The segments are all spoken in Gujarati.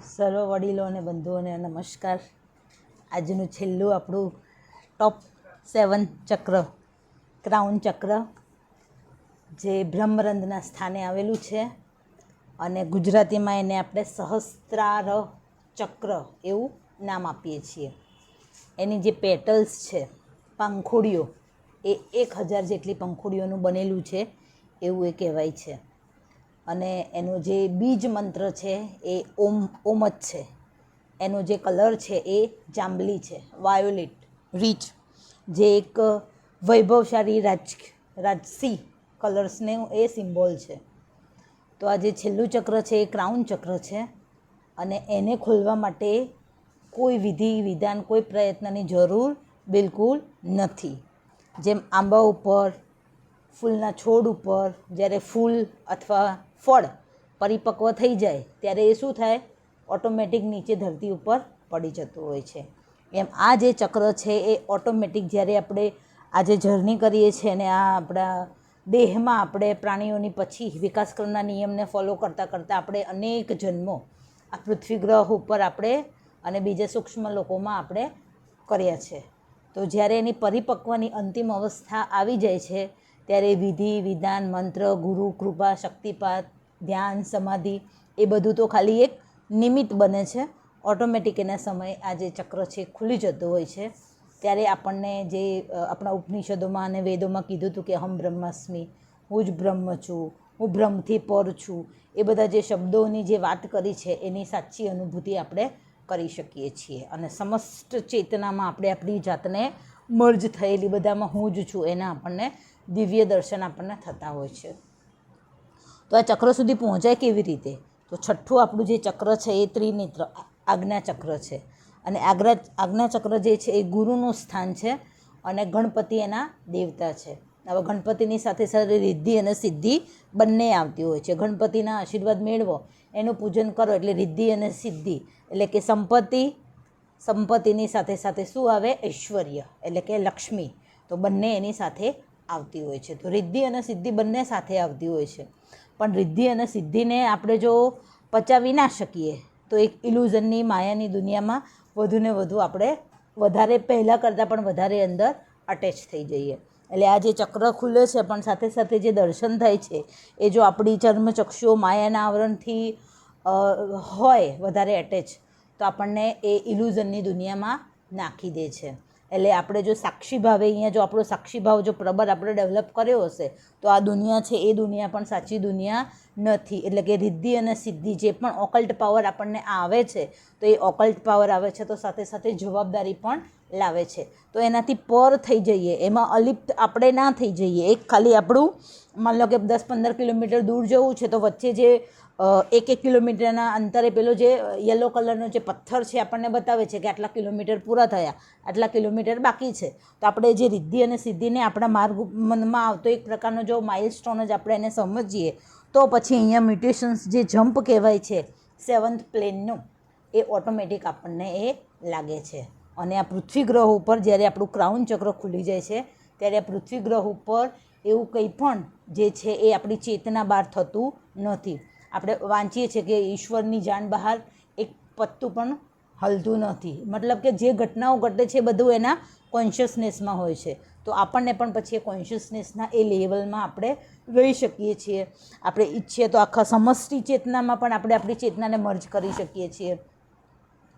સર્વ વડીલો અને બંધુઓને નમસ્કાર. આજનું છેલ્લું આપણું ટોપ 7 ચક્ર, ક્રાઉન ચક્ર, જે બ્રહ્મરંધના સ્થાને આવેલું છે અને ગુજરાતીમાં એને આપણે સહસ્ત્રાર ચક્ર એવું નામ આપીએ છીએ. એની જે પેટલ્સ છે, પંખુડીઓ, એ 1000 જેટલી પંખુડીઓનું બનેલું છે એવું એ કહેવાય છે. અને એનો જે બીજ મંત્ર છે એ ઓમ જ છે. એનો જે કલર છે એ જાંબલી છે, વાયોલેટ રીચ, જે એક વૈભવશાળી રાજસી કલર્સને એ સિમ્બોલ છે. તો આ જે છેલ્લું ચક્ર છે એ ક્રાઉન ચક્ર છે અને એને ખોલવા માટે કોઈ વિધિ વિધાન, કોઈ પ્રયત્નની જરૂર બિલકુલ નથી. જેમ આંબા ઉપર, ફૂલના છોડ ઉપર જ્યારે ફૂલ અથવા ફળ પરિપક્વ થઈ જાય ત્યારે એ શું થાય, ઓટોમેટિક નીચે ધરતી ઉપર પડી જતું હોય છે. એમ આ જે ચક્ર છે એ ઓટોમેટિક જ્યારે આપણે આજે જર્ની કરીએ છીએ અને આ આપણા દેહમાં આપણે પ્રાણીઓની પછી વિકાસક્રમના નિયમને ફોલો કરતાં કરતાં આપણે અનેક જન્મો આ પૃથ્વી ગ્રહ ઉપર આપણે અને બીજા સૂક્ષ્મ લોકોમાં આપણે કર્યા છે. તો જ્યારે એની પરિપક્વની અંતિમ અવસ્થા આવી જાય છે ત્યારે વિધિ વિધાન, મંત્ર, ગુરુ કૃપા, શક્તિપાત, ધ્યાન, સમાધિ એ બધું તો ખાલી એક નિમિત્ત બને છે. ઓટોમેટિક એના સમયે આ જે ચક્ર છે ખુલી જતું હોય છે. ત્યારે આપણને જે આપણા ઉપનિષદોમાં અને વેદોમાં કીધું હતું કે અહમ બ્રહ્માસ્મિ, હું જ બ્રહ્મ છું, હું બ્રહ્મથી પર છું, એ બધા જે શબ્દોની જે વાત કરી છે એની સાચી અનુભૂતિ આપણે કરી શકીએ છીએ. અને સમસ્ત ચેતનામાં આપણે આપણી જાતને મર્જ થયેલી બધામાં હું જ છું એના આપણને દિવ્ય દર્શન આપણને થતા હોય છે. તો આ ચક્ર સુધી પહોંચાય કેવી રીતે? તો છઠ્ઠું આપણું જે ચક્ર છે એ ત્રિનેત્ર આજ્ઞા ચક્ર છે. અને આજ્ઞા ચક્ર જે છે એ ગુરુનું સ્થાન છે અને ગણપતિ એના દેવતા છે. હવે ગણપતિની સાથે સાથે રિદ્ધિ અને સિદ્ધિ બંને આવતી હોય છે. ગણપતિના આશીર્વાદ મેળવો, એનું પૂજન કરો એટલે રિદ્ધિ અને સિદ્ધિ, એટલે કે સંપત્તિની સાથે સાથે શું આવે, ઐશ્વર્ય એટલે કે લક્ષ્મી, તો બંને એની સાથે આવતી હોય છે. તો રિદ્ધિ અને સિદ્ધિ બંને સાથે આવતી હોય છે. પણ રિદ્ધિ અને સિદ્ધિને આપણે જો પચાવી ના શકીએ તો એક ઇલ્યુઝનની માયાની દુનિયામાં વધુને વધુ આપણે વધારે પહેલાં કરતાં પણ વધારે અંદર અટેચ થઈ જઈએ. એટલે આ જે ચક્ર ખુલે છે પણ સાથે સાથે જે દર્શન થાય છે એ જો આપણી ચર્મચક્ષુઓ માયાના આવરણથી હોય વધારે અટેચ, તો આપણને એ ઇલ્યુઝનની દુનિયામાં નાખી દે છે. એટલે આપણે જો સાક્ષી ભાવે અહીંયા જો આપણો સાક્ષી ભાવ જો પ્રબળ આપણે ડેવલપ કર્યો હશે તો આ દુનિયા છે એ દુનિયા પણ સાચી દુનિયા નથી. એટલે કે રિદ્ધિ અને સિદ્ધિ જે પણ ઓકલ્ટ પાવર આપણને આવે છે, તો એ ઓકલ્ટ પાવર આવે છે તો સાથે સાથે જવાબદારી પણ લાવે છે. તો એનાથી પર થઈ જઈએ, એમાં અલિપ્ત આપણે ના થઈ જઈએ. એક ખાલી આપણું માન લો કે 10-15 કિલોમીટર દૂર જવું છે તો વચ્ચે જે 1 કિલોમીટરના અંતરે પેલો જે યલો કલરનો જે પથ્થર છે આપણને બતાવે છે કે આટલા કિલોમીટર પૂરા થયા, આટલા કિલોમીટર બાકી છે. તો આપણે જે રિદ્ધિ અને સિદ્ધિને આપણા મનમાં આવતો એક પ્રકારનો જો માઇલસ્ટોન જ આપણે એને સમજીએ તો પછી અહીંયા મ્યુટેશન્સ જે જમ્પ કહેવાય છે 7th પ્લેનનું, એ ઓટોમેટિક આપણને એ લાગે છે. અને આ પૃથ્વી ગ્રહ ઉપર જ્યારે આપણું ક્રાઉન ચક્ર ખુલી જાય છે ત્યારે આ પૃથ્વી ગ્રહ ઉપર એવું કંઈ પણ જે છે એ આપણી ચેતના બહાર થતું નથી. આપણે વાંચીએ છીએ કે ઈશ્વરની જાણ બહાર એક પત્તું પણ હલતું નથી. મતલબ કે જે ઘટનાઓ ઘટે છે બધું એના કોન્શિયસનેસમાં હોય છે. તો આપણને પણ પછી એ કોન્શિયસનેસના એ લેવલમાં આપણે રહી શકીએ છીએ. આપણે ઈચ્છીએ તો આખા સમષ્ટિ ચેતનામાં પણ આપણે આપણી ચેતનાને મર્જ કરી શકીએ છીએ.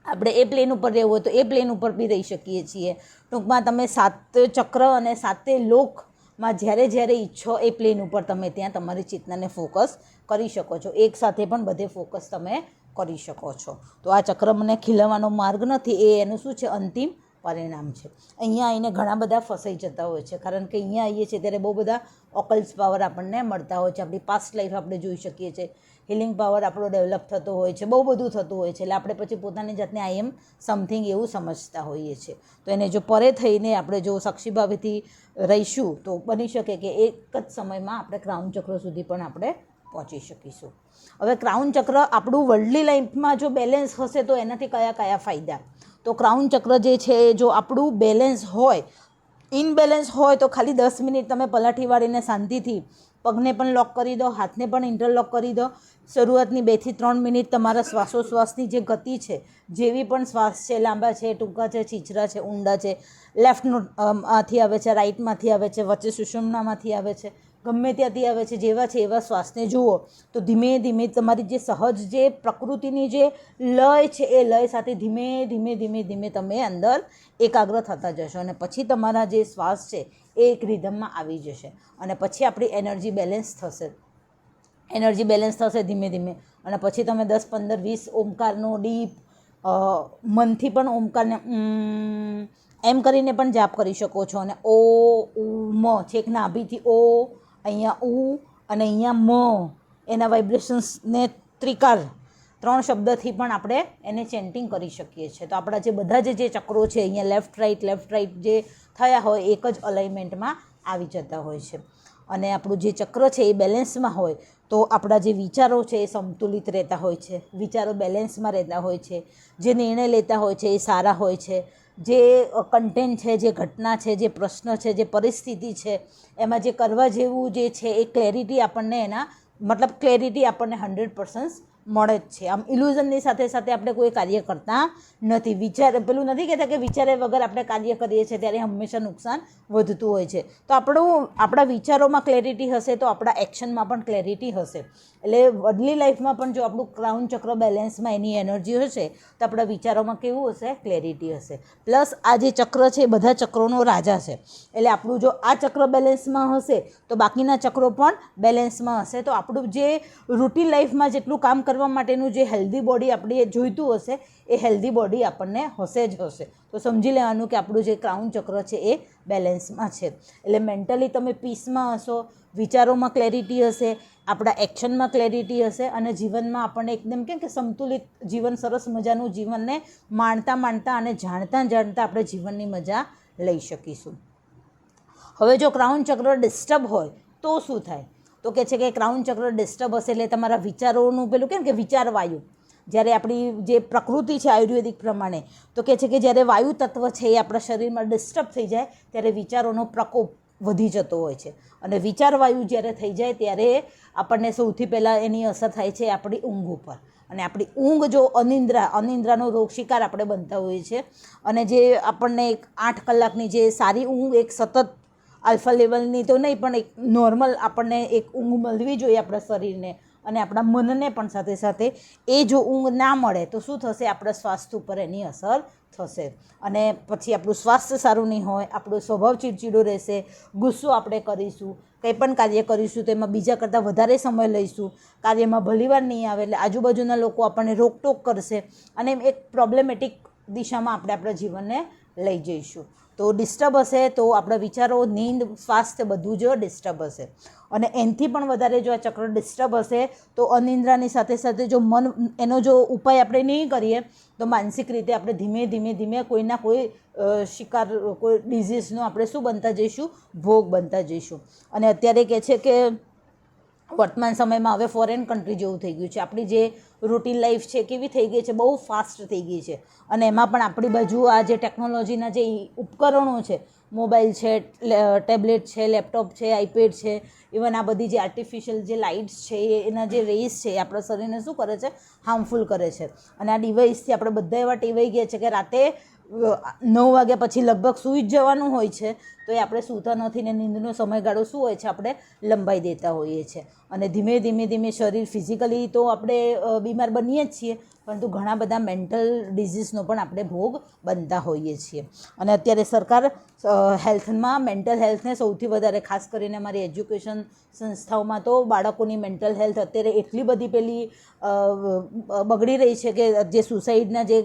આપણે એ પ્લેન ઉપર રહેવું હોય તો એ પ્લેન ઉપર બી રહી શકીએ છીએ. ટૂંકમાં તમે 7 ચક્ર અને 7 લોકમાં જ્યારે જ્યારે ઈચ્છો એ પ્લેન ઉપર તમે ત્યાં તમારી ચેતનાને ફોકસ કરી શકો છો. એક સાથે પણ બધે ફોકસ તમે કરી શકો છો. તો આ ચક્ર મને ખીલવવાનો માર્ગ નથી, એ એનું શું છે, અંતિમ પરિણામ છે. અહીંયા આવીને ઘણા બધા ફસાઈ જતા હોય છે, કારણ કે અહીંયા આવીએ છીએ ત્યારે બહુ બધા ઓકલ્ટ પાવર આપણને મળતા હોય છે. આપણી પાસ્ટ લાઈફ આપણે જોઈ શકીએ છીએ, હિલિંગ પાવર આપણો ડેવલપ થતો હોય છે, બહુ બધું થતું હોય છે. એટલે આપણે પછી પોતાની જાતને આઈ એમ સમથિંગ એવું સમજતા હોઈએ છીએ. તો એને જો પરે થઈને આપણે જો સાક્ષીભાવેથી રહીશું તો બની શકે કે એક જ સમયમાં આપણે ક્રાઉન ચક્ર સુધી પણ આપણે પહોંચી શકીશું. હવે ક્રાઉન ચક્ર આપણું વર્લ્ડલી લાઈફમાં જો બેલેન્સ હશે તો એનાથી કયા કયા ફાયદા? તો ક્રાઉન ચક્ર જે છે જો આપણું બેલેન્સ હોય, ઇનબેલેન્સ હોય તો ખાલી 10 મિનિટ તમે પલાઠી વાળીને શાંતિથી પગને પણ લોક કરી દો, હાથને પણ ઇન્ટરલોક કરી દો. શરૂઆતની 2 થી 3 મિનિટ તમારા શ્વાસોશ્વાસની જે ગતિ છે, જેવી પણ શ્વાસ છે, લાંબા છે, ટૂંકા છે, છીછરા છે, ઊંડા છે, લેફ્ટમાંથી આવે છે, રાઇટમાંથી આવે છે, વચ્ચે સુષુમ્નામાંથી આવે છે, ગમે ત્યાંથી આવે છે, જેવા છે એવા શ્વાસને જુઓ. તો ધીમે ધીમે તમારી જે સહજ જે પ્રકૃતિની જે લય છે એ લય સાથે ધીમે ધીમે ધીમે ધીમે તમે અંદર એકાગ્ર થતા જશો અને પછી તમારા જે શ્વાસ છે એ એક રિધમમાં આવી જશે અને પછી આપણી એનર્જી બેલેન્સ થશે ધીમે ધીમે. અને પછી તમે 10, 15, 20 ઓમકારનો ડીપ મનથી પણ ઓમકારને એમ કરીને પણ જાપ કરી શકો છો. અને ઓ મ છેક નાભીથી ઓ, અહીંયા ઉ અને અહીંયા મ, એના વાઇબ્રેશન્સને ત્રિકાર 3 શબ્દથી પણ આપણે એને ચેન્ટિંગ કરી શકીએ છીએ. તો આપણા જે બધા જે ચક્રો છે અહીંયા લેફ્ટ રાઇટ જે થયા હોય એક જ અલાઇનમેન્ટમાં આવી જતા હોય છે. અને આપણું જે ચક્ર છે એ બેલેન્સમાં હોય તો આપણા જે વિચારો છે એ સંતુલિત રહેતા હોય છે, વિચારો બેલેન્સમાં રહેતા હોય છે, જે નિર્ણય લેતા હોય છે એ સારા હોય છે, જે કન્ટેન્ટ છે, જે ઘટના છે, જે પ્રશ્ન છે, જે પરિસ્થિતિ છે, એમાં જે કરવા જેવું જે છે એ ક્લેરિટી આપણને ક્લેરિટી આપણને 100% મળે જ છે. આમ ઇલ્યુઝનની સાથે સાથે આપણે કોઈ કાર્ય કરતા નથી. પેલું નથી કહેતા કે વિચારે વગર આપણે કાર્ય કરીએ છીએ ત્યારે હંમેશા નુકસાન વધતું હોય છે. તો આપણા વિચારોમાં ક્લેરિટી હશે તો આપણા એક્શનમાં પણ ક્લેરિટી હશે. એટલે વડલી લાઈફમાં પણ જો આપણું ક્રાઉન ચક્ર બેલેન્સમાં એની એનર્જી હશે તો આપણા વિચારોમાં કેવું હશે? ક્લેરિટી હશે. પ્લસ આ જે ચક્ર છે એ બધા ચક્રોનો રાજા છે. એટલે આપણું જો આ ચક્ર બેલેન્સમાં હશે તો બાકીના ચક્રો પણ બેલેન્સમાં હશે. તો આપણું જે રૂટીન લાઈફમાં જેટલું કામ કરવા માટેનું જે હેલ્ધી બોડી આપણે જોઈતું હશે એ હેલ્ધી બોડી આપણને હશે જ હશે. તો સમજી લેવાનું કે આપણું જે ક્રાઉન ચક્ર છે એ બેલેન્સમાં છે. એટલે મેન્ટલી તમે પીસમાં હશો, વિચારોમાં ક્લેરિટી હશે, આપણા એક્શનમાં ક્લેરિટી હશે અને જીવનમાં આપણને એકદમ કે સંતુલિત જીવન, સરસ મજાનું જીવનને માણતા અને જાણતા આપણે જીવનની મજા લઈ શકીશું. હવે જો ક્રાઉન ચક્ર ડિસ્ટર્બ હોય તો શું થાય? તો કહે છે કે ક્રાઉન ચક્ર ડિસ્ટર્બ હશે એટલે તમારા વિચારોનું પેલું કેમ કે વિચારવાયુ, જ્યારે આપણી જે પ્રકૃતિ છે આયુર્વેદિક પ્રમાણે તો કહે છે કે જ્યારે વાયુ તત્વ છે એ આપણા શરીરમાં ડિસ્ટર્બ થઈ જાય ત્યારે વિચારોનો પ્રકોપ વધી જતો હોય છે. અને વિચારવાયુ જ્યારે થઈ જાય ત્યારે આપણને સૌથી પહેલાં એની અસર થાય છે આપણી ઊંઘ ઉપર. અને આપણી ઊંઘ જો અનિદ્રાનો રોગ શિકાર આપણે બનતા હોઈએ છીએ. અને જે આપણને એક 8 કલાકની જે સારી ઊંઘ, એક સતત આલ્ફા લેવલની તો નહીં પણ એક નોર્મલ આપણને એક ઊંઘ મળવી જોઈએ આપણા શરીરને અને આપણા મનને પણ સાથે સાથે, એ જો ઊંઘ ના મળે તો શું થશે? આપણા સ્વાસ્થ્ય ઉપર એની અસર થશે અને પછી આપણું સ્વાસ્થ્ય સારું નહીં હોય, આપણો સ્વભાવ ચીડચીડો રહેશે, ગુસ્સો આપણે કરીશું, કંઈ પણ કાર્ય કરીશું તો એમાં બીજા કરતાં વધારે સમય લઈશું, કાર્યમાં ભલીવાર નહીં આવે એટલે આજુબાજુના લોકો આપણને રોકટોક કરશે અને એક પ્રોબ્લેમેટિક દિશામાં આપણે આપણા જીવનને લઈ જઈશું. તો ડિસ્ટર્બ હશે તો આપણા વિચારો, નીંદ, સ્વાસ્થ્ય બધું જ ડિસ્ટર્બ હશે. અને એનાથી પણ વધારે જો આ ચક્ર ડિસ્ટર્બ હશે તો અનિદ્રાની સાથે સાથે જો એનો જો ઉપાય આપણે નહીં કરીએ તો માનસિક રીતે આપણે ધીમે ધીમે કોઈના કોઈ શિકાર, કોઈ ડિઝીઝનો આપણે શું બનતા જઈશું? ભોગ બનતા જઈશું. અને અત્યારે કહે છે કે વર્તમાન સમયમાં હવે ફોરેન કન્ટ્રી જેવું થઈ ગયું છે. આપણી જે રૂટીન લાઈફ છે કેવી થઈ ગઈ છે? બહુ ફાસ્ટ થઈ ગઈ છે. અને એમાં પણ આપણી બાજુ આ જે ટેકનોલોજીના જે ઉપકરણો છે, મોબાઈલ છે, ટેબ્લેટ છે, લેપટોપ છે, આઈપેડ છે, ઇવન આ બધી જે આર્ટિફિશિયલ જે લાઇટ્સ છે એના જે રેઝ છે એ આપણા શરીરને શું કરે છે? હાર્મફુલ કરે છે. અને આ ડિવાઇસથી આપણે બધા એવા ટેવાઈ ગયા છે કે રાતે 9 વાગ્યા પછી લગભગ સૂઈ જ જવાનું હોય છે તો એ આપણે સૂતા નથી ને નીંદનો સમયગાળો શું હોય છે? આપણે લંબાઈ દેતા હોઈએ છીએ. અને ધીમે ધીમે શરીર ફિઝિકલી તો આપણે બીમાર બનીએ જ છીએ પરંતુ ઘણા બધા મેન્ટલ ડિઝીઝનો પણ આપણે ભોગ બનતા હોઈએ છીએ. અને અત્યારે સરકાર હેલ્થમાં, મેન્ટલ હેલ્થને સૌથી વધારે, ખાસ કરીને અમારી એજ્યુકેશન સંસ્થાઓમાં તો બાળકોની મેન્ટલ હેલ્થ અત્યારે એટલી બધી પેલી બગડી રહી છે કે જે સુસાઇડના જે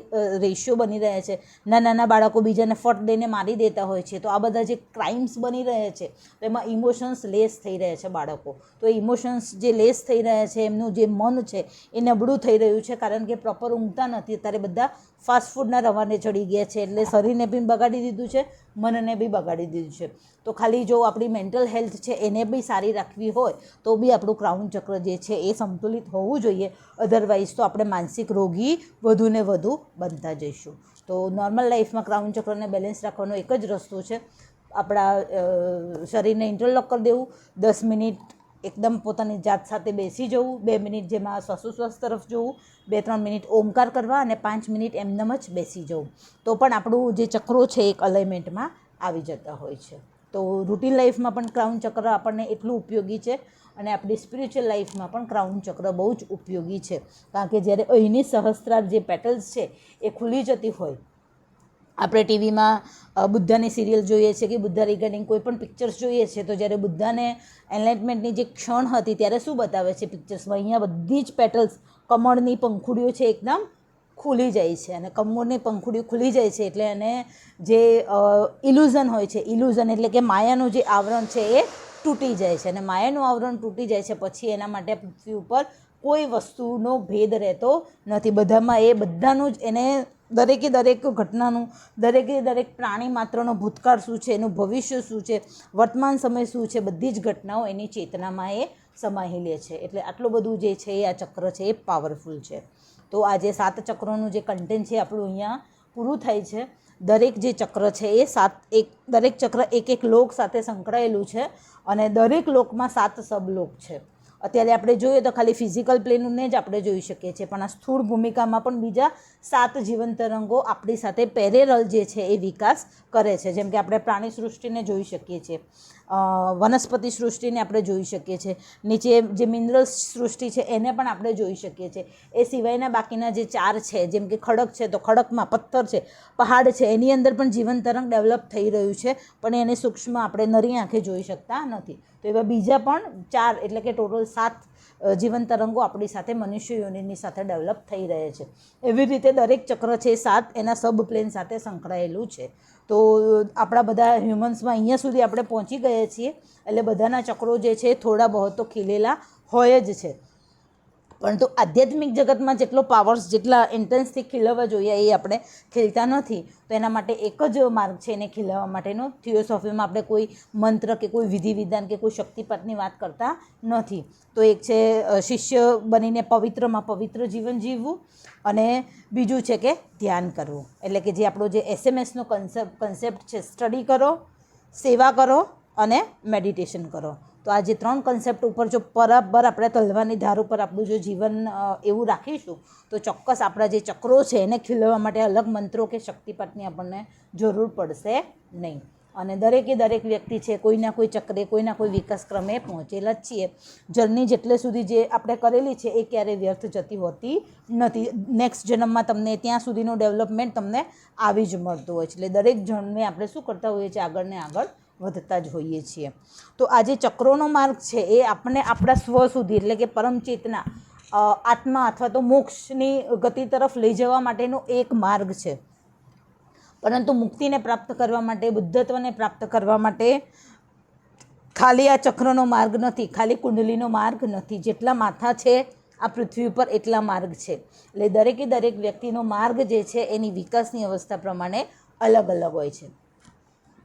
રેશિયો બની રહ્યા છે, નાના બાળકો બીજાને ફટ દઈને મારી દેતા હોય છે. તો આ બધા જે ક્રાઇમ્સ બની રહ્યા છે તો એમાં ઇમોશન્સ લેસ થઈ રહ્યા છે બાળકો. તો ઇમોશન્સ જે લેસ થઈ રહ્યા છે, એમનું જે મન છે એ નબળું થઈ રહ્યું છે કારણ કે પ્રોપર ઊંઘતા નથી. અત્યારે બધા ફાસ્ટ ફૂડના રવાને ચડી ગયા છે એટલે શરીરને બી બગાડી દીધું છે, મનને બી બગાડી દીધું છે. તો ખાલી જો આપણી મેન્ટલ હેલ્થ છે એને બી સારી રાખવી હોય તો બી આપણું ક્રાઉન ચક્ર જે છે એ સંતુલિત હોવું જોઈએ. અધરવાઇઝ તો આપણે માનસિક રોગી વધુ ને વધુ બનતા જઈશું. તો નોર્મલ લાઈફમાં ક્રાઉન ચક્રને બેલેન્સ રાખવાનો એક જ રસ્તો છે, આપણા શરીરને ઇન્ટરલોક કરી દેવું, 10 મિનિટ એકદમ પોતાની જાત સાથે બેસી જવું, 2 મિનિટ જેમાં શ્વાસોશ્વાસ તરફ જોવું, 2-3 મિનિટ ઓમકાર કરવા અને 5 મિનિટ એમનેમ જ બેસી જવું, તો પણ આપણું જે ચક્રો છે એક અલાઇમેન્ટમાં આવી જતા હોય છે. તો રૂટીન લાઈફમાં પણ ક્રાઉન ચક્ર આપણને એટલું ઉપયોગી છે અને આપણી સ્પિરિચ્યુઅલ લાઈફમાં પણ ક્રાઉન ચક્ર બહુ જ ઉપયોગી છે. કારણ કે જ્યારે અહીંની સહસ્ત્રાર જે પેટલ્સ છે એ ખુલી જતી હોય, આપણે ટીવીમાં બુદ્ધાની સિરિયલ જોઈએ છે કે બુદ્ધા રિગાર્ડિંગ કોઈ પણ પિક્ચર્સ જોઈએ છે, તો જ્યારે બુદ્ધાને એનલાઇટમેન્ટની જે ક્ષણ હતી ત્યારે શું બતાવે છે પિક્ચર્સમાં, અહીંયા બધી જ પેટલ્સ કમળની પંખુડીઓ છે એકદમ ખુલી જાય છે, અને કમળની પંખુડીઓ ખુલી જાય છે એટલે એને જે ઇલ્યુઝન હોય છે, ઇલ્યુઝન એટલે કે માયાનું જે આવરણ છે એ તૂટી જાય છે, અને માયાનું આવરણ તૂટી જાય છે પછી એના માટે પૃથ્વી ઉપર કોઈ વસ્તુનો ભેદ રહેતો નથી. બધામાં એ બધાનું જ એને દરેકે દરેક ઘટનાનું, દરેકે દરેક પ્રાણી માત્રનો ભૂતકાળ શું છે, એનું ભવિષ્ય શું છે, વર્તમાન સમય શું છે, બધી જ ઘટનાઓ એની ચેતનામાં એ સમાઈ લે છે. એટલે આટલું બધું જે છે આ ચક્ર છે એ પાવરફુલ છે. તો આ જે 7 ચક્રોનું જે કન્ટેન્ટ છે આપણું અહીંયા પૂરું થાય છે. દરેક જે ચક્ર છે એ દરેક ચક્ર એક લોક સાથે સંકળાયેલું છે અને દરેક લોકમાં 7 સબલોક છે. અત્યારે આપણે જોઈએ તો ખાલી ફિઝિકલ પ્લેનને જ આપણે જોઈ શકીએ છીએ, પણ આ સ્થૂળ ભૂમિકામાં પણ બીજા 7 જીવન તરંગો આપણી સાથે પેરેરલ જે છે એ વિકાસ કરે છે. જેમ કે આપણે પ્રાણી સૃષ્ટિને જોઈ શકીએ છીએ, વનસ્પતિ સૃષ્ટિને આપણે જોઈ શકીએ છીએ, નીચે જે મિનરલ્સ સૃષ્ટિ છે એને પણ આપણે જોઈ શકીએ છીએ. એ સિવાયના બાકીના જે 4 છે, જેમ કે ખડક છે તો ખડકમાં, પથ્થર છે, પહાડ છે, એની અંદર પણ જીવન તરંગ ડેવલપ થઈ રહ્યું છે, પણ એને સૂક્ષ્મ આપણે નરી આંખે જોઈ શકતા નથી. તો એવા બીજા પણ 4 એટલે કે ટોટલ 7 જીવન તરંગો આપણી સાથે મનુષ્ય યોનિની સાથે ડેવલપ થઈ રહે છે. એવી રીતે દરેક ચક્ર છે 7 એના સબ પ્લેન સાથે સંકળાયેલું છે. તો આપણા બધા હ્યુમન્સમાં અહીંયા સુધી આપણે પહોંચી ગયા છીએ, એટલે બધાના ચક્રો જે છે થોડા બહુ તો ખીલેલા હોય જ છે. પરંતુ આધ્યાત્મિક જગતમાં જેટલો પાવર્સ, જેટલા ઇન્ટેન્સથી ખીલવવા જોઈએ એ આપણે ખીલતા નથી. તો એના માટે એક જ માર્ગ છે એને ખીલવવા માટેનો. થિયોસોફીમાં આપણે કોઈ મંત્ર કે કોઈ વિધિ વિધાન કે કોઈ શક્તિપાતની વાત કરતા નથી. તો એક છે શિષ્ય બનીને પવિત્રમાં પવિત્ર જીવન જીવવું, અને બીજું છે કે ધ્યાન કરવું. એટલે કે જે આપણો જે એસએમએસનો કન્સેપ્ટ છે, સ્ટડી કરો, સેવા કરો અને મેડિટેશન કરો. તો આ જે 3 કન્સેપ્ટ ઉપર જો બરાબર આપણે તલવાની ધાર ઉપર આપણું જો જીવન એવું રાખીશું તો ચોક્કસ આપણા જે ચક્રો છે એને ખીલવવા માટે અલગ મંત્રો કે શક્તિપાતની આપણને જરૂર પડશે નહીં. અને દરેકે દરેક વ્યક્તિ છે કોઈના કોઈ ચક્રે, કોઈના કોઈ વિકાસ ક્રમે પહોંચેલા જ છીએ. જર્ની જેટલે સુધી જે આપણે કરેલી છે એ ક્યારેય વ્યર્થ જતી હોતી નથી. નેક્સ્ટ જન્મમાં તમને ત્યાં સુધીનું ડેવલપમેન્ટ તમને આવી જ મળતું હોય છે. એટલે દરેક જન્મે આપણે શું કરતા હોઈએ છીએ, આગળ ને આગળ વધતા જ હોઈએ છીએ. તો આ જે ચક્રોનો માર્ગ છે એ આપણને આપણા સ્વ સુધી, એટલે કે પરમ ચેતના, આત્મા અથવા તો મોક્ષની ગતિ તરફ લઈ જવા માટેનો એક માર્ગ છે. પરંતુ મુક્તિને પ્રાપ્ત કરવા માટે, બુદ્ધત્વને પ્રાપ્ત કરવા માટે ખાલી આ ચક્રનો માર્ગ નથી, ખાલી કુંડલીનો માર્ગ નથી. જેટલા માથા છે આ પૃથ્વી ઉપર એટલા માર્ગ છે. એટલે દરેકે દરેક વ્યક્તિનો માર્ગ જે છે એની વિકાસની અવસ્થા પ્રમાણે અલગ અલગ હોય છે.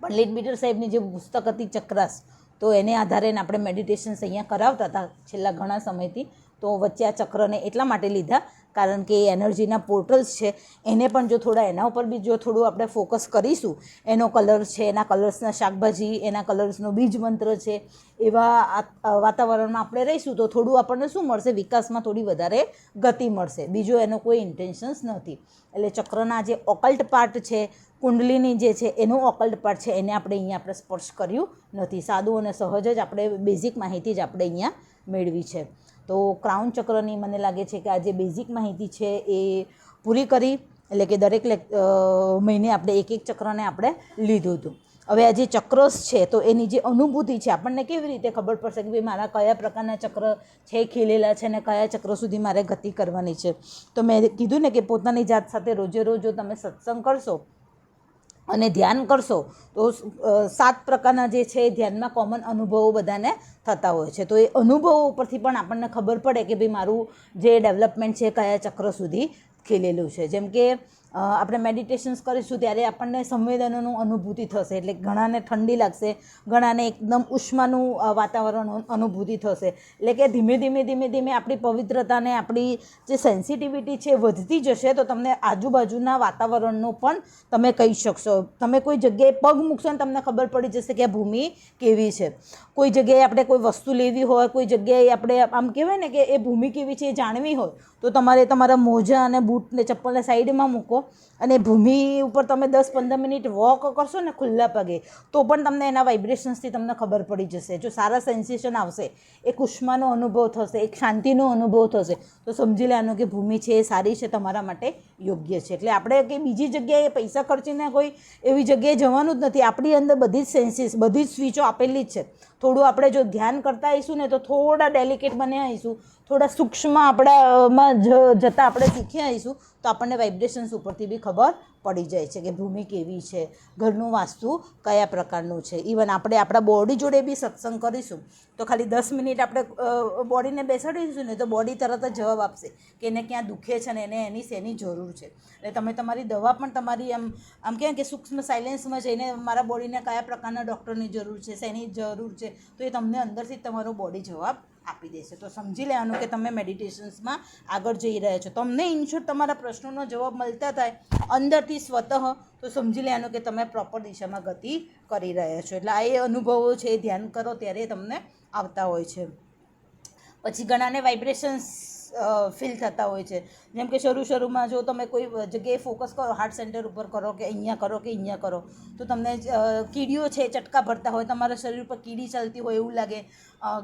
પંડિત બીટર સાહેબની જે પુસ્તક હતી ચક્રાસ, તો એને આધારે આપણે મેડિટેશન્સ અહીંયા કરાવતા હતા છેલ્લા ઘણા સમયથી. તો વચ્ચે આ ચક્રને એટલા માટે લીધા કારણ કે એનર્જીના પોર્ટલ્સ છે એને પણ જો થોડા એના ઉપર બી જો થોડું આપણે ફોકસ કરીશું, એનો કલર છે, એના કલર્સના શાકભાજી, એના કલર્સનો બીજ મંત્ર છે, એવા વાતાવરણમાં આપણે રહીશું તો થોડું આપણને શું મળશે, વિકાસમાં થોડી વધારે ગતિ મળશે. બીજો એનો કોઈ ઇન્ટેન્શન્સ નથી. એટલે ચક્રના જે ઓકલ્ટ પાર્ટ છે, કુંડલીની જે છે એનો ઓકલ્ટ પાર્ટ છે, એને આપણે અહીંયા આપણે સ્પર્શ કર્યું નથી. સાદું અને સહજ જ આપણે બેઝિક માહિતી જ આપણે અહીંયા મેળવી છે. તો ક્રાઉન ચક્રની મને લાગે છે કે આ જે બેઝિક માહિતી છે એ પૂરી કરી. એટલે કે દરેક મહિને આપણે એક ચક્રને આપણે લીધું હતું. હવે આ જે ચક્રસ છે તો એની જે અનુભૂતિ છે આપણને કેવી રીતે ખબર પડશે કે ભાઈ મારા કયા પ્રકારના ચક્ર છે ખીલેલા છે અને કયા ચક્ર સુધી મારે ગતિ કરવાની છે. તો મેં કીધું ને કે પોતાની જાત સાથે રોજે રોજ જો તમે સત્સંગ કરશો અને ધ્યાન કરશો તો 7 પ્રકારના જે છે ધ્યાનમાં કોમન અનુભવો બધાને થતા હોય છે. તો એ અનુભવો ઉપરથી પણ આપણને ખબર પડે કે ભાઈ મારું જે ડેવલપમેન્ટ છે કયા ચક્ર સુધી ખીલેલું છે. જેમ કે આપણે મેડિટેશન્સ કરીશું ત્યારે આપણને સંવેદનોનું અનુભૂતિ થશે. એટલે ઘણાને ઠંડી લાગશે, ઘણાને એકદમ ઉષ્માનું વાતાવરણ અનુભૂતિ થશે. એટલે કે ધીમે ધીમે આપણી પવિત્રતાને, આપણી જે સેન્સિટિવિટી છે વધતી જશે. તો તમને આજુબાજુના વાતાવરણનો પણ તમે કહી શકશો. તમે કોઈ જગ્યાએ પગ મૂકશો ને તમને ખબર પડી જશે કે આ ભૂમિ કેવી છે. કોઈ જગ્યાએ આપણે કોઈ વસ્તુ લેવી હોય, કોઈ જગ્યાએ આપણે આમ કહેવાય ને કે એ ભૂમિ કેવી છે એ જાણવી હોય, તો તમારે તમારા મોજા અને બૂટને ચપ્પલને સાઈડમાં મૂકો અને ભૂમિ ઉપર તમે 10-15 મિનિટ વોક કરશો ને ખુલ્લા પગે, તો પણ તમને એના વાઇબ્રેશન્સથી તમને ખબર પડી જશે. જો સારા સેન્સેશન આવશે, એક ઉષ્માનો અનુભવ થશે, એક શાંતિનો અનુભવ થશે, તો સમજી લેવાનું કે ભૂમિ છે એ સારી છે, તમારા માટે યોગ્ય છે. એટલે આપણે કે બીજી જગ્યાએ પૈસા ખર્ચીને કોઈ એવી જગ્યાએ જવાનું જ નથી. આપણી અંદર બધી જ સેન્સીસ, બધી જ સ્વિચો આપેલી જ છે. થોડું આપણે જો ધ્યાન કરતા આવીશું ને તો થોડા ડેલિકેટ બન્યા આવીશું, થોડા સૂક્ષ્મ આપણામાં જતાં આપણે શીખ્યા આવીશું, તો આપણને વાઇબ્રેશન્સ ઉપરથી બી ખબર પડી જાય છે કે ભૂમિ કેવી છે, ઘરનું વાસ્તુ કયા પ્રકારનું છે. ઇવન આપણે આપણા બોડી જોડે બી સત્સંગ કરીશું તો ખાલી 10 મિનિટ આપણે બોડીને બેસાડીશું ને તો બોડી તરત જ જવાબ આપશે કે એને ક્યાં દુખે છે ને એને એની શેની જરૂર છે. એટલે તમે તમારી દવા પણ તમારી આમ કહે કે સૂક્ષ્મ સાયલેન્સમાં જઈને મારા બોડીને કયા પ્રકારના ડૉક્ટરની જરૂર છે, શેની જરૂર છે, તો એ તમને અંદરથી જ તમારો બોડી જવાબ આપી દેશે. તો સમજી લેવાનું કે તમે મેડિટેશન્સમાં આગળ જઈ રહ્યા છો. તમને ઇનશોર્ટ તમારા પ્રશ્નોનો જવાબ મળતા થાય અંદરથી સ્વતઃ, તો સમજી લેવાનું કે તમે પ્રોપર દિશામાં ગતિ કરી રહ્યા છો. એટલે આ એ અનુભવો છે, એ ધ્યાન કરો ત્યારે તમને આવતા હોય છે. પછી ઘણાને વાઇબ્રેશન્સ ફીલ થતા હોય છે. જેમ કે શરૂમાં જો તમે કોઈ જગ્યાએ ફોકસ કરો, હાર્ટ સેન્ટર ઉપર કરો કે અહીંયા કરો કે અહીંયા કરો, તો તમને કીડીઓ છે ચટકા ભરતા હોય, તમારા શરીર પર કીડી ચાલતી હોય એવું લાગે.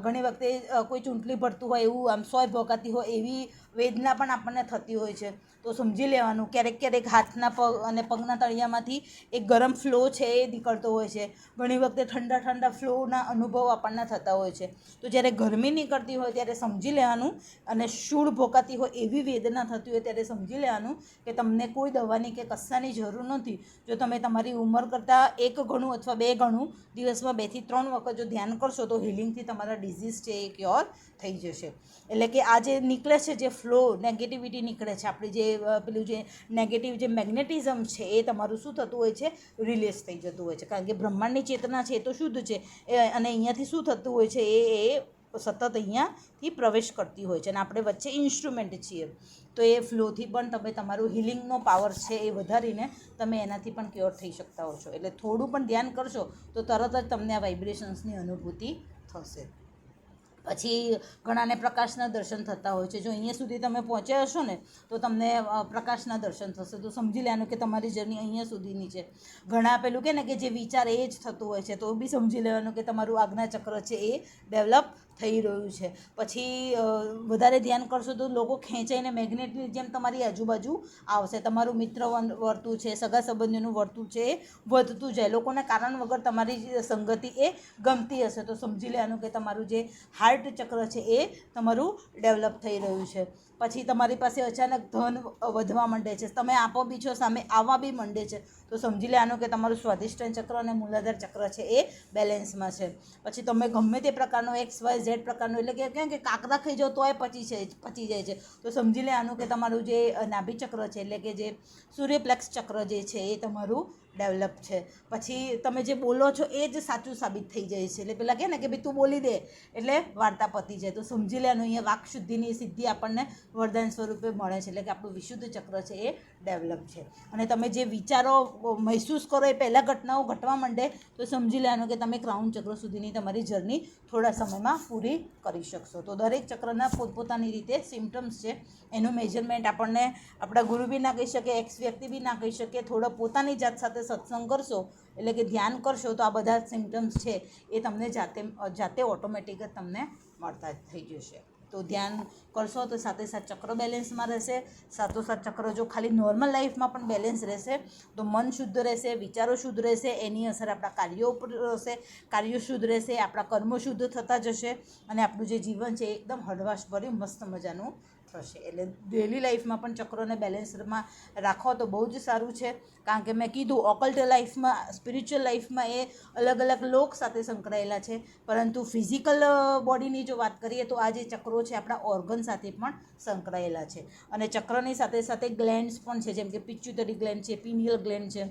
ઘણી વખતે કોઈ ચૂંટલી ભરતું હોય એવું, આમ સોય ભોગાતી હોય એવી વેદના પણ આપણને થતી હોય છે. તો સમજી લેવાનું. ક્યારેક હાથના પગ અને પગના તળિયામાંથી એક ગરમ ફ્લો છે એ નીકળતો હોય છે. ઘણી વખતે ઠંડા ફ્લોના અનુભવ આપણને થતા હોય છે. તો જ્યારે ગરમી નીકળતી હોય ત્યારે સમજી લેવાનું, અને શૂળ ભોકાતી હોય એવી વેદના થતી હોય ત્યારે સમજી લેવાનું કે તમને કોઈ દવાની કે કશાની જરૂર નથી. જો તમે તમારી ઉંમર કરતાં 1 ગણું અથવા 2 ગણું દિવસમાં 2 થી 3 વખત જો ધ્યાન કરશો તો હિલિંગથી તમારા ડિઝીઝ છે એ ક્યોર થઈ જશે. એટલે કે આ જે નીકળે છે, જે ફ્લો નેગેટિવિટી નીકળે છે, આપણી જે પેલું જે નેગેટિવ જે મેગ્નેટિઝમ છે એ તમારું શું થતું હોય છે, રિલીઝ થઈ જતું હોય છે. કારણ કે બ્રહ્માંડની ચેતના છે એ તો શુદ્ધ છે, અને અહીંયાથી શું થતું હોય છે એ સતત અહીંયાથી પ્રવેશ કરતી હોય છે, અને આપણે વચ્ચે ઇન્સ્ટ્રુમેન્ટ છીએ. તો એ ફ્લોથી પણ તમે તમારું હિલિંગનો પાવર છે એ વધારીને તમે એનાથી પણ ક્યોર થઈ શકતા હો છો. એટલે થોડું પણ ધ્યાન કરશો તો તરત જ તમને આ વાઇબ્રેશન્સની અનુભૂતિ થશે. પછી ઘણાને પ્રકાશના દર્શન થતા હોય છે. જો અહીંયા સુધી તમે પહોંચ્યા હશો ને તો તમને પ્રકાશના દર્શન થશે. તો સમજી લેવાનું કે તમારી જર્ની અહીંયા સુધીની છે. ઘણા પેલું કે ને કે જે વિચાર એ જ થતું હોય છે, તો બી સમજી લેવાનું કે તમારું આજ્ઞા ચક્ર છે એ ડેવલપ થઈ રહ્યું છે. પછી વધારે ધ્યાન કરશો તો લોકો ખેંચાઈને મેગ્નેટની જેમ તમારી આજુબાજુ આવશે. તમારું મિત્ર વર્તુળ છે, સગા સંબંધીઓનું વર્તુળ છે એ વધતું જાય. લોકોને કારણ વગર તમારી સંગતિ એ ગમતી હશે. તો સમજી લેવાનું કે તમારું જે હાર્ટ ચક્ર છે એ તમારું ડેવલપ થઈ રહ્યું છે. પછી તમારી પાસે અચાનક ધન વધવા માંડે છે, તમે આપો બી છો, સામે આવવા બી માંડે છે. તો સમજી લેવાનું કે તમારું સ્વાધિષ્ઠાન ચક્ર અને મૂલાધાર ચક્ર છે એ બેલેન્સમાં છે. પછી તમે ગમે તે પ્રકારનો XYZ પ્રકારનો, એટલે કે કેમ કે કાંકરા ખાઈ જાઓ તોય પચી જાય છે. તો સમજી લેવાનું કે તમારું જે નાભી ચક્ર છે, એટલે કે જે સૂર્યપ્લેક્સ ચક્ર જે છે એ તમારું ડેવલપ છે. પછી તમે જે બોલો છો એ જ સાચું સાબિત થઈ જાય છે. એટલે પેલા કહે ને કે ભાઈ તું બોલી દે એટલે વાર્તા પતી જાય. તો સમજી લેવાનું અહીંયા વાક શુદ્ધિની સિદ્ધિ આપણને વરદાન સ્વરૂપે મળે છે. એટલે કે આપણું વિશુદ્ધ ચક્ર છે એ ડેવલપ છે. અને તમે જે વિચારો મહેસૂસ કરો એ પહેલાં ઘટનાઓ ઘટવા માંડે તો સમજી લેવાનું કે તમે ક્રાઉન ચક્ર સુધીની તમારી જર્ની થોડા સમયમાં પૂરી કરી શકશો. તો દરેક ચક્રના પોતપોતાની રીતે સિમ્ટમ્સ છે. એનું મેજરમેન્ટ આપણને આપણા ગુરુ બી ના કહી શકે, એક્સ વ્યક્તિ બી ના કહી શકે. થોડો પોતાની જાત સાથે સત્સંગ કરશો, એટલે કે ધ્યાન કરશો, તો આ બધા સિમ્ટમ્સ છે એ તમને જાતે ઓટોમેટિક જ તમને મળતા જ થઈ જશે. તો ધ્યાન કરશો તો સાથે ચક્ર બેલેન્સમાં રહેશે. સાથોસાથ ચક્ર જો ખાલી નોર્મલ લાઈફમાં પણ બેલેન્સ રહેશે તો મન શુદ્ધ રહેશે, વિચારો શુદ્ધ રહેશે, એની અસર આપણા કાર્યો ઉપર રહેશે, કાર્યો શુદ્ધ રહેશે, આપણા કર્મો શુદ્ધ થતા જશે, અને આપણું જે જીવન છે એકદમ હળવાશભર્યું મસ્ત મજાનું થશે. એટલે ડેલી લાઈફમાં પણ ચક્રોને બેલેન્સમાં રાખો તો બહુ જ સારું છે. કારણ કે મેં કીધું ઓકલ્ટ લાઈફમાં, સ્પિરિચ્યુઅલ લાઈફમાં એ અલગ અલગ લોક સાથે સંકળાયેલા છે, પરંતુ ફિઝિકલ બોડીની જો વાત કરીએ તો આ જે ચક્રો છે આપણા ઓર્ગન સાથે પણ સંકળાયેલા છે. અને ચક્રની સાથે સાથે ગ્લેન્ડ્સ પણ છે, જેમ કે પિચ્યુટરી ગ્લેન્ડ છે, પિનિયલ ગ્લેન્ડ છે,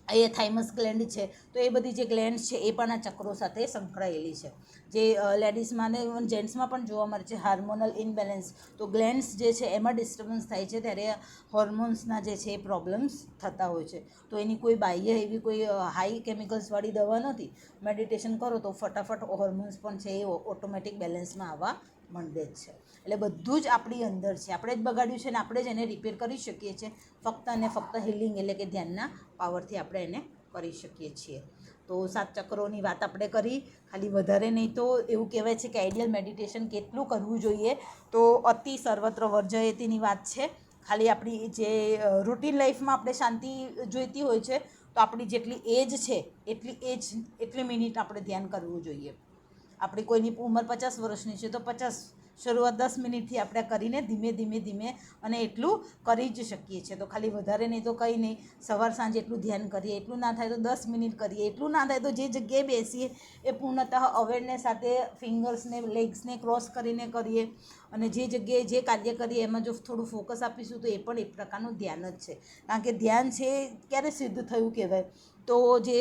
એ થાઇમસ ગ્લેન્ડ છે. તો એ બધી જે ગ્લેન્ડ્સ છે એ પણ આ ચક્રો સાથે સંકળાયેલી છે, જે લેડીઝમાં ને જેન્ટ્સમાં પણ જોવા મળે છે. હાર્મોનલ ઇનબેલેન્સ, તો ગ્લેન્ડ્સ જે છે એમાં ડિસ્ટર્બન્સ થાય છે ત્યારે હોર્મોન્સના જે છે એ પ્રોબ્લેમ્સ થતા હોય છે. તો એની કોઈ બાહ્ય એવી કોઈ હાઈ કેમિકલ્સવાળી દવા નથી. મેડિટેશન કરો તો ફટાફટ હોર્મોન્સ પણ છે એ ઓટોમેટિક બેલેન્સમાં આવવા માંડે જ છે. એટલે બધું જ આપણી અંદર છે, આપણે જ બગાડ્યું છે ને આપણે જ એને રિપેર કરી શકીએ છીએ. ફક્ત અને ફક્ત હિલિંગ એટલે કે ધ્યાનના પાવરથી આપણે એને કરી શકીએ છીએ. તો 7 ચક્રોની વાત આપણે કરી, ખાલી વધારે નહીં. તો એવું કહેવાય છે કે આઈડિયલ મેડિટેશન કેટલું કરવું જોઈએ, તો અતિ સર્વત્ર વર્જયતીની વાત છે. ખાલી આપણી જે રૂટીન લાઈફમાં આપણે શાંતિ જોઈતી હોય છે, તો આપણી જેટલી એજ છે એટલી મિનિટ આપણે ધ્યાન કરવું જોઈએ. આપણી કોઈની ઉંમર 50 વર્ષની છે તો 50, શરૂઆત 10 મિનિટથી આપણે કરીને ધીમે અને એટલું કરી જ શકીએ છીએ. તો ખાલી વધારે નહીં તો કંઈ નહીં, સવાર સાંજ એટલું ધ્યાન કરીએ. એટલું ના થાય તો 10 મિનિટ કરીએ. એટલું ના થાય તો જે જગ્યાએ બેસીએ એ પૂર્ણતઃ અવેરનેસ સાથે ફિંગર્સને લેગ્સને ક્રોસ કરીને કરીએ. અને જે જગ્યાએ જે કાર્ય કરીએ એમાં જો થોડું ફોકસ આપીશું તો એ પણ એક પ્રકારનું ધ્યાન જ છે. કારણ કે ધ્યાન છે ક્યારે સિદ્ધ થયું કહેવાય, તો જે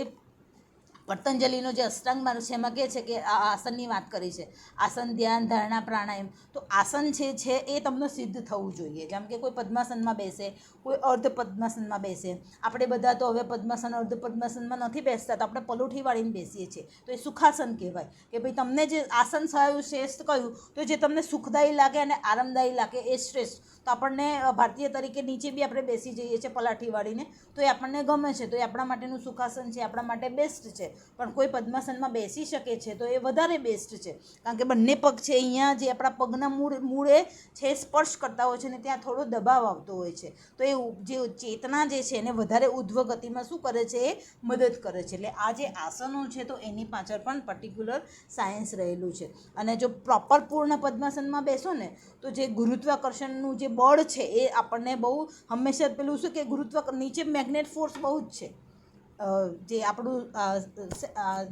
પતંજલિનો જે અષ્ટાંગ માર્ગ છે એમાં કહે છે કે આ આસનની વાત કરી છે, આસન, ધ્યાન, ધારણા, પ્રાણાયામ. તો આસન છે એ તમને સિદ્ધ થવું જોઈએ. જેમ કે કોઈ પદ્માસનમાં બેસે, કોઈ અર્ધ પદ્માસનમાં બેસે. આપણે બધા તો હવે પદ્માસન, અર્ધ પદ્માસનમાં નથી બેસતા, તો આપણે પલોઠી વાળીને બેસીએ છીએ. તો એ સુખાસન કહેવાય કે ભાઈ તમને જે આસન સારું શ્રેષ્ઠ કહ્યું, તો જે તમને સુખદાયી લાગે અને આરામદાયી લાગે એ શ્રેષ્ઠ. તો આપણને ભારતીય તરીકે નીચે બી આપણે બેસી જઈએ છીએ પલાઠી વાળીને, તો એ આપણને ગમે છે, તો એ આપણા માટેનું સુખાસન છે, આપણા માટે બેસ્ટ છે. પણ કોઈ પદ્માસનમાં બેસી શકે છે તો એ વધારે બેસ્ટ છે. કારણ કે બંને પગ છે અહીંયા જે આપણા પગના મૂળે છે સ્પર્શ કરતા હોય છે ને ત્યાં થોડો દબાવ આવતો હોય છે. તો એ જે ચેતના જે છે એને વધારે ઉધ્વ ગતિમાં શું કરે છે, એ મદદ કરે છે. એટલે આ જે આસનો છે તો એની પાછળ પણ પર્ટિક્યુલર સાયન્સ રહેલું છે. અને જો પ્રોપર પૂર્ણ પદ્માસનમાં બેસો ને તો જે ગુરુત્વાકર્ષણનું જે બળ છે એ આપણને બહુ હંમેશા પેલું શું કે નીચે મેગ્નેટ ફોર્સ બહુ જ છે. જે આપણું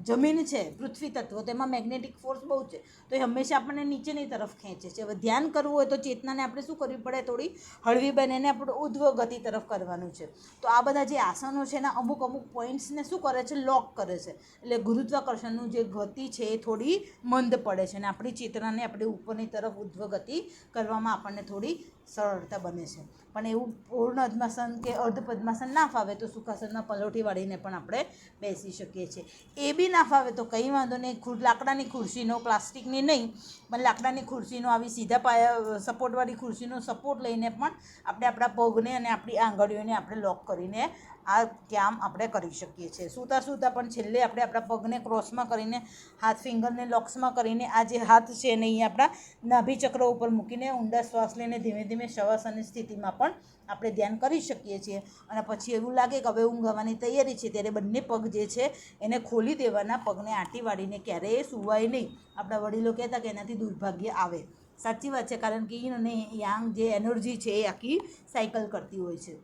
જમીન છે, પૃથ્વી તત્વ, તેમાં મેગ્નેટિક ફોર્સ બહુ છે. તો એ હંમેશા આપણને નીચેની તરફ ખેંચે છે. હવે ધ્યાન કરવું હોય તો ચેતનાને આપણે શું કરવી પડે, થોડી હળવી બનીને આપણે ઉધ્વ ગતિ તરફ કરવાનું છે. તો આ બધા જે આસનો છે એના અમુક પોઈન્ટ્સને શું કરે છે, લોક કરે છે. એટલે ગુરુત્વાકર્ષણનું જે ગતિ છે એ થોડી મંદ પડે છે અને આપણી ચેતનાને આપણે ઉપરની તરફ ઉધ્વ ગતિ કરવામાં આપણને થોડી સરળતા બને છે. પણ એવું પૂર્ણ પદ્માસન કે અર્ધ પદ્માસન ના ફાવે તો સુખાસનમાં પલોઠી વાળીને પણ આપણે બેસી શકીએ છીએ. એ બી ના ફાવે તો કંઈ વાંધો નહીં, લાકડાની ખુરશીનો, પ્લાસ્ટિકની નહીં પણ લાકડાની ખુરશીનો, આવી સીધા પાયા સપોર્ટવાળી ખુરશીનો સપોર્ટ લઈને પણ આપણે આપણા પગને અને આપણી આંગળીઓને આપણે લોક કરીને આ કામ આપણે કરી શકીએ છીએ. સૂતા પણ છેલ્લે આપણે આપણા પગને ક્રોસમાં કરીને, હાથ ફિંગરને લોક્સમાં કરીને, આ જે હાથ છે એને અહીંયા આપણા નાભી ચક્ર ઉપર મૂકીને ઊંડા શ્વાસ લઈને ધીમે શવાસનની સ્થિતિમાં પણ આપણે ધ્યાન કરી શકીએ છીએ. અને પછી એવું લાગે કે હવે ઊંઘ આવવાની તૈયારી છે ત્યારે બંને પગ જે છે એને ખોલી દેવાના. પગને આંટી વાળીને ક્યારેય સુવાય નહીં. આપણા વડીલો કહેતા કે એનાથી દુર્ભાગ્ય આવે. સાચી વાત છે, કારણ કે ઈન અને યાંગ જે એનર્જી છે એ આખી સાયકલ કરતી હોય છે.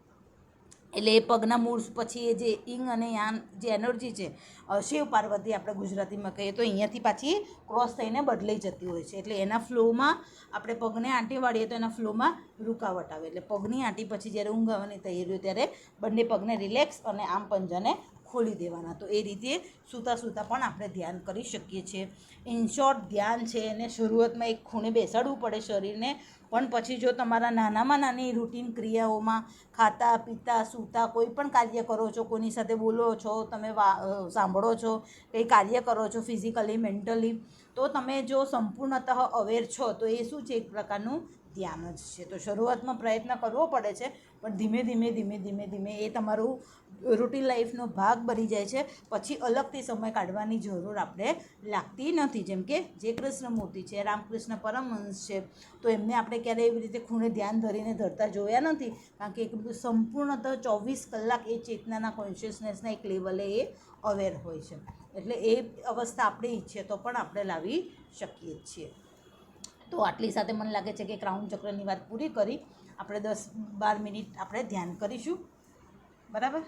એટલે એ પગના મૂળ પછી એ જે ઇંગ અને યાંગ જે એનર્જી છે, શિવ પાર્વતી આપણે ગુજરાતીમાં કહીએ તો અહીંયાથી પાછી ક્રોસ થઈને બદલાઈ જતી હોય છે. એટલે એના ફ્લોમાં આપણે પગને આંટી વાળીએ તો એના ફ્લોમાં રૂકાવટ આવે. એટલે પગની આંટી પછી જ્યારે ઊંઘ આવવાની તૈયારી હોય ત્યારે બંને પગને રિલેક્સ અને આમ પંજાને ખોલી દેવાના. તો એ રીતે સૂતા પણ આપણે ધ્યાન કરી શકીએ છીએ. ઇન શોર્ટ, ધ્યાન છે એને શરૂઆતમાં એક ખૂણે બેસાડવું પડે શરીરને, પણ પછી જો તમારા નાનામાં નાની રૂટીન ક્રિયાઓમાં, ખાતા પીતા સૂતા, કોઈ પણ કાર્ય કરો છો, કોઈની સાથે બોલો છો, તમે સાંભળો છો, કંઈ કાર્ય કરો છો ફિઝિકલી, મેન્ટલી, તો તમે જો સંપૂર્ણતઃ અવેર છો તો એ શું છે, એક પ્રકારનું ધ્યાન જ છે. તો શરૂઆતમાં પ્રયત્ન કરવો પડે છે, પણ ધીમે એ તમારું રૂટીન લાઈફનો ભાગ બની જાય છે. પછી અલગથી સમય કાઢવાની જરૂર આપણે લાગતી નથી. જેમ કે જે કૃષ્ણમૂર્તિ છે, રામકૃષ્ણ પરમહંસ છે, તો એમને આપણે ક્યારેય એવી રીતે ખૂણે ધ્યાન ધરતા જોયા નથી. કારણ કે એક બધું સંપૂર્ણતઃ 24 કલાક એ ચેતનાના કોન્શિયસનેસના એક લેવલે એ અવેર હોય છે. એટલે એ અવસ્થા આપણે ઈચ્છીએ તો પણ આપણે લાવી શકીએ છીએ. તો આટલી સાથે મને લાગે છે કે ક્રાઉન ચક્રની વાત પૂરી કરી. આપણે 10-12 મિનિટ આપણે ધ્યાન કરીશું. બરાબર.